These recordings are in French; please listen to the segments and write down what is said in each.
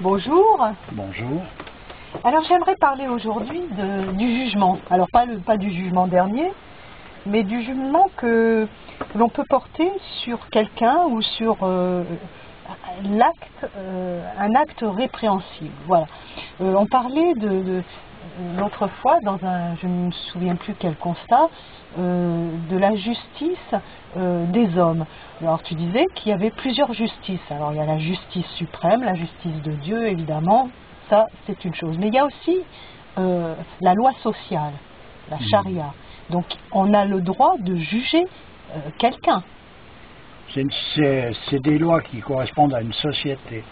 Bonjour. Bonjour. Alors j'aimerais parler aujourd'hui du jugement. Alors pas du jugement dernier, mais du jugement que l'on peut porter sur quelqu'un ou sur un acte répréhensible. Voilà. On parlait l'autre fois, je ne me souviens plus quel constat, de la justice des hommes. Alors tu disais qu'il y avait plusieurs justices. Alors il y a la justice suprême, la justice de Dieu évidemment, ça c'est une chose. Mais il y a aussi la loi sociale, la charia. Donc on a le droit de juger quelqu'un. C'est des lois qui correspondent à une société.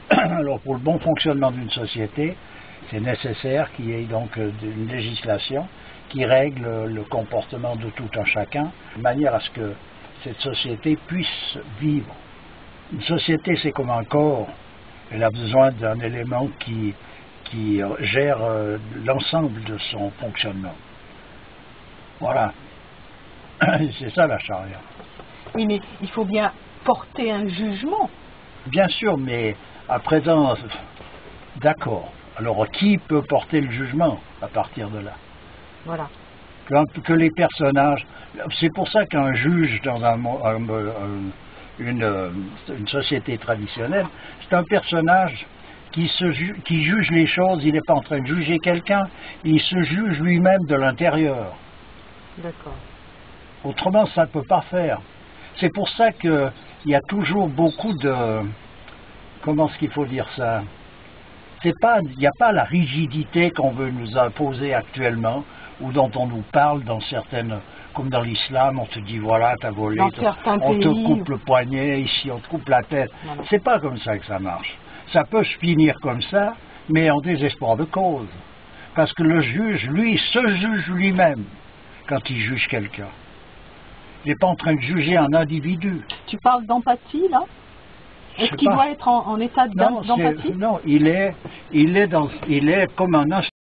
Alors pour le bon fonctionnement d'une société, c'est nécessaire qu'il y ait donc une législation qui règle le comportement de tout un chacun, de manière à ce que cette société puisse vivre. Une société, c'est comme un corps. Elle a besoin d'un élément qui gère l'ensemble de son fonctionnement. Voilà. C'est ça la charia. Oui, mais il faut bien porter un jugement. Bien sûr, mais à présent, d'accord. Alors, qui peut porter le jugement à partir de là? Voilà. Que les personnages... C'est pour ça qu'un juge dans une société traditionnelle, c'est un personnage qui juge les choses. Il n'est pas en train de juger quelqu'un, il se juge lui-même de l'intérieur. D'accord. Autrement, ça ne peut pas faire. C'est pour ça qu'il y a toujours beaucoup de... Comment est-ce qu'il faut dire ça? Il n'y a pas la rigidité qu'on veut nous imposer actuellement, ou dont on nous parle dans certaines... Comme dans l'islam, on te dit, voilà, t'as volé, on te coupe le poignet, ici on te coupe la tête. Voilà. C'est pas comme ça que ça marche. Ça peut se finir comme ça, mais en désespoir de cause. Parce que le juge, lui, se juge lui-même quand il juge quelqu'un. Il n'est pas en train de juger un individu. Tu parles d'empathie, là? Est-ce qu'il doit être en état d'empathie? Non, il est comme un